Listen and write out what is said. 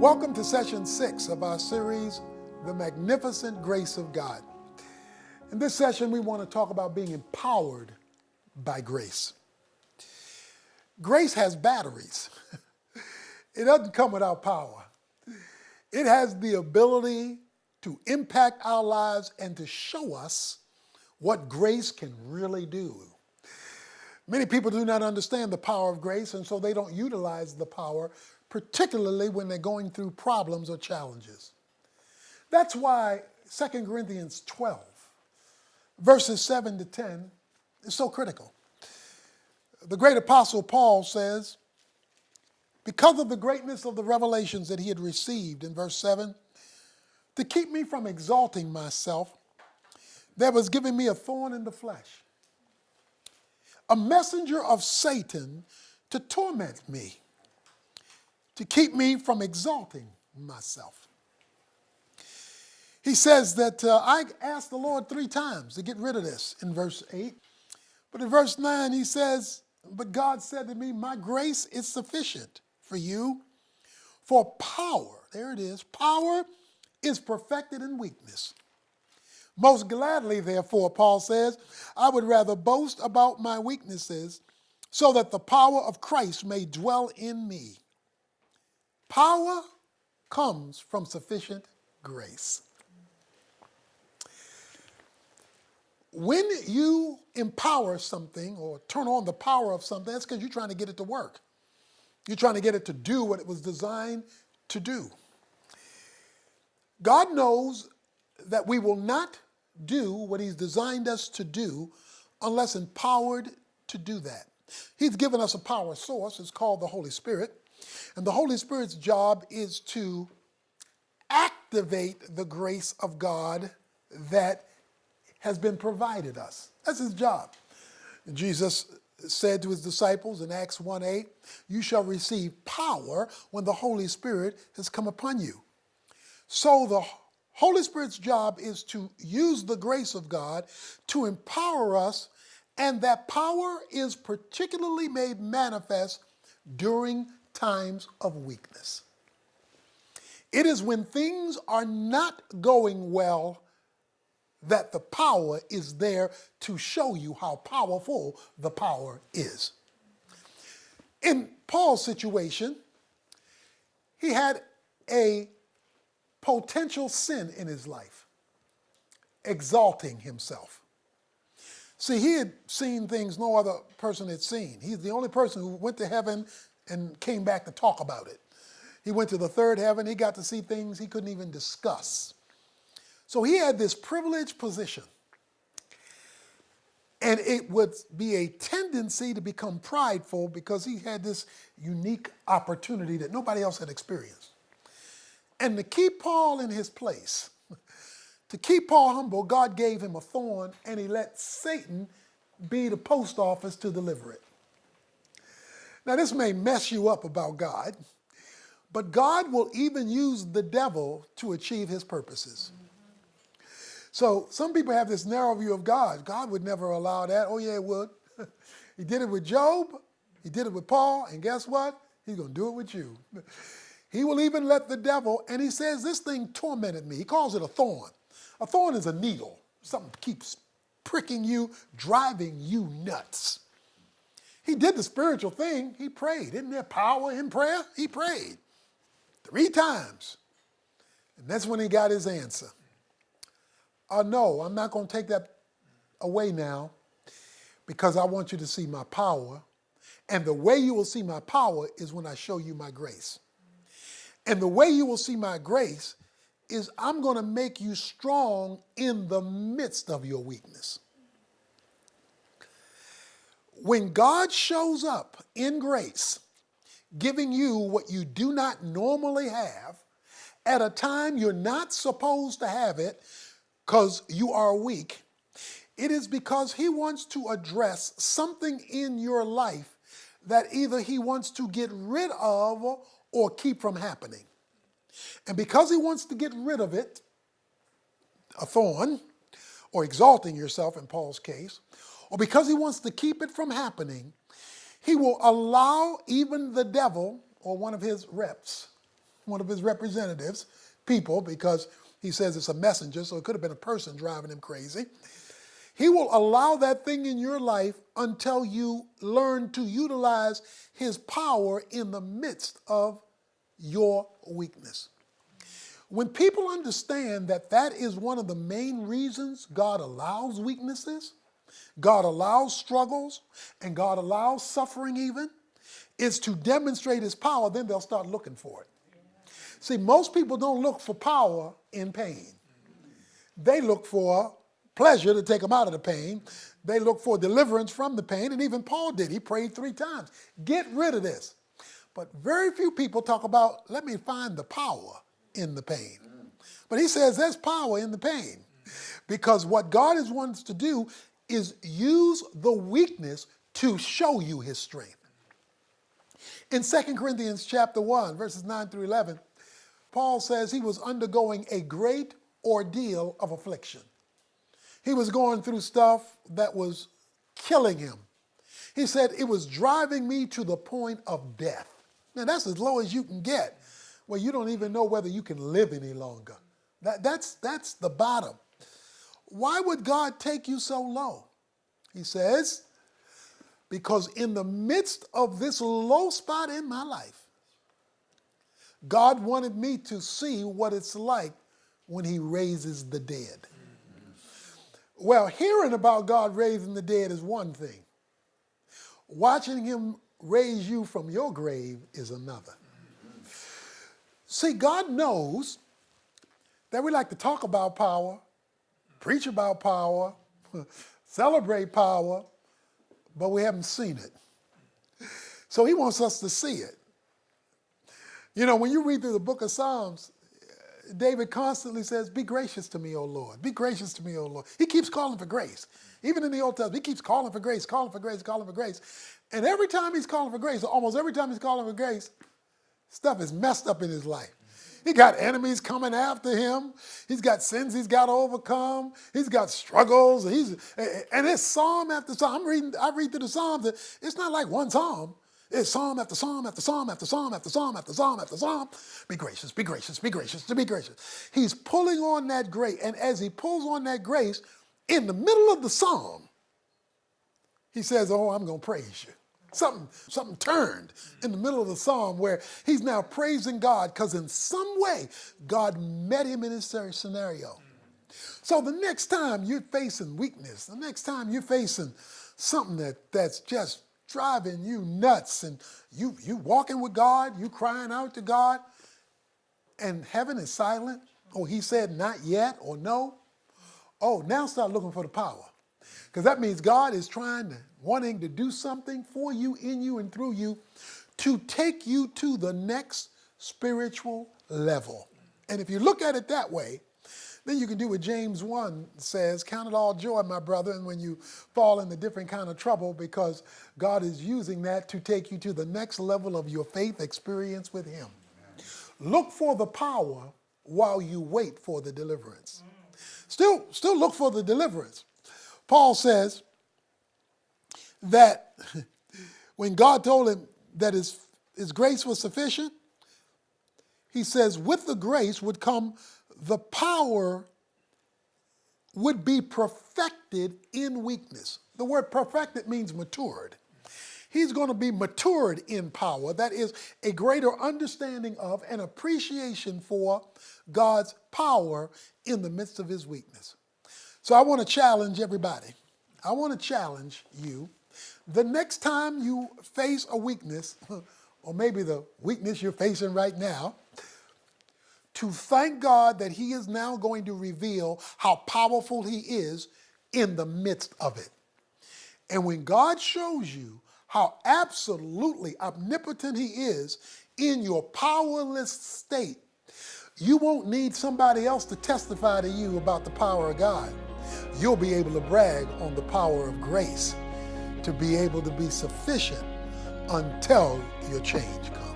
Welcome to session 6 of our series, The Magnificent Grace of God. In this session, we want to talk about being empowered by grace. Grace has batteries. It doesn't come without power. It has the ability to impact our lives and to show us what grace can really do. Many people do not understand the power of grace, and so they don't utilize the power, particularly when they're going through problems or challenges. That's why 2 Corinthians 12, verses 7 to 10, is so critical. The great apostle Paul says, because of the greatness of the revelations that he had received, in verse 7, to keep me from exalting myself, there was given me a thorn in the flesh, a messenger of Satan to torment me, to keep me from exalting myself. He says that I asked the Lord 3 times to get rid of this in verse 8. But in verse 9 he says, but God said to me, my grace is sufficient for you, for power, there it is, power is perfected in weakness. Most gladly, therefore, Paul says, I would rather boast about my weaknesses so that the power of Christ may dwell in me. Power comes from sufficient grace. When you empower something or turn on the power of something, that's because you're trying to get it to work. You're trying to get it to do what it was designed to do. God knows that we will not do what he's designed us to do unless empowered to do that. He's given us a power source. It's called the Holy Spirit. And the Holy Spirit's job is to activate the grace of God that has been provided us. That's his job. Jesus said to his disciples in Acts 1:8, you shall receive power when the Holy Spirit has come upon you. So the Holy Spirit's job is to use the grace of God to empower us, and that power is particularly made manifest during times of weakness. It is when things are not going well that the power is there to show you how powerful the power is. In Paul's situation, he had a potential sin in his life, exalting himself. See, he had seen things no other person had seen. He's the only person who went to heaven and came back to talk about it. He went to the third heaven. He got to see things he couldn't even discuss. So he had this privileged position. And it would be a tendency to become prideful because he had this unique opportunity that nobody else had experienced. And to keep Paul in his place, to keep Paul humble, God gave him a thorn and he let Satan be the post office to deliver it. Now this may mess you up about God, but God will even use the devil to achieve his purposes. So some people have this narrow view of God. God would never allow that. Oh yeah, it would. He did it with Job. He did it with Paul. And guess what? He's going to do it with you. He will even let the devil, and he says, this thing tormented me. He calls it a thorn. A thorn is a needle. Something keeps pricking you, driving you nuts. He did the spiritual thing. He prayed. Isn't there power in prayer? He prayed 3 times. And that's when he got his answer. No, I'm not going to take that away now because I want you to see my power. And the way you will see my power is when I show you my grace. And the way you will see my grace is I'm going to make you strong in the midst of your weakness. When God shows up in grace, giving you what you do not normally have at a time you're not supposed to have it because you are weak, it is because he wants to address something in your life that either he wants to get rid of or keep from happening. And because he wants to get rid of it, a thorn, or exalting yourself in Paul's case, or because he wants to keep it from happening, he will allow even the devil or one of his reps one of his representatives, people, because he says it's a messenger, so it could have been a person driving him crazy. He will allow that thing in your life until you learn to utilize his power in the midst of your weakness. When people understand that that is one of the main reasons God allows weaknesses, God allows struggles, and God allows suffering even, is to demonstrate his power, then they'll start looking for it. See, most people don't look for power in pain. They look for pleasure to take them out of the pain. They look for deliverance from the pain, and even Paul did. He prayed 3 times. Get rid of this. But very few people talk about, let me find the power in the pain. But he says there's power in the pain, because what God wants to do is use the weakness to show you his strength. In 2 Corinthians chapter 1, verses 9 through 11, Paul says he was undergoing a great ordeal of affliction. He was going through stuff that was killing him. He said, it was driving me to the point of death. Now, that's as low as you can get, where you don't even know whether you can live any longer. That's the bottom. Why would God take you so low? He says, because in the midst of this low spot in my life, God wanted me to see what it's like when he raises the dead. Well, hearing about God raising the dead is one thing. Watching him raise you from your grave is another. See, God knows that we like to talk about power, preach about power, celebrate power, but we haven't seen it. So he wants us to see it. You know, when you read through the book of Psalms, David constantly says, be gracious to me, O Lord. Be gracious to me, O Lord. He keeps calling for grace. Even in the Old Testament, he keeps calling for grace, calling for grace, calling for grace. And every time he's calling for grace, or almost every time he's calling for grace, stuff is messed up in his life. He got enemies coming after him. He's got sins he's got to overcome. He's got struggles. And it's psalm after psalm. I read through the Psalms. It's not like one psalm. It's psalm after psalm after psalm after psalm after psalm after psalm after psalm. Be gracious, be gracious, be gracious, be gracious. He's pulling on that grace. And as he pulls on that grace, in the middle of the psalm, he says, oh, I'm going to praise you. Something turned in the middle of the psalm where he's now praising God because in some way God met him in his scenario. So the next time you're facing weakness, the next time you're facing something that's just driving you nuts and you walking with God, you crying out to God, and heaven is silent, or he said not yet or no, oh, now start looking for the power. Because that means God is wanting to do something for you, in you, and through you to take you to the next spiritual level. And if you look at it that way, then you can do what James 1 says, count it all joy, my brother, and when you fall into different kind of trouble, because God is using that to take you to the next level of your faith experience with him. Look for the power while you wait for the deliverance. Still look for the deliverance. Paul says that when God told him that his grace was sufficient, he says with the grace would come the power would be perfected in weakness. The word perfected means matured. He's going to be matured in power. That is a greater understanding of and appreciation for God's power in the midst of his weakness. So I want to challenge everybody. I want to challenge you. The next time you face a weakness, or maybe the weakness you're facing right now, to thank God that he is now going to reveal how powerful he is in the midst of it. And when God shows you how absolutely omnipotent he is in your powerless state, you won't need somebody else to testify to you about the power of God. You'll be able to brag on the power of grace to be able to be sufficient until your change comes.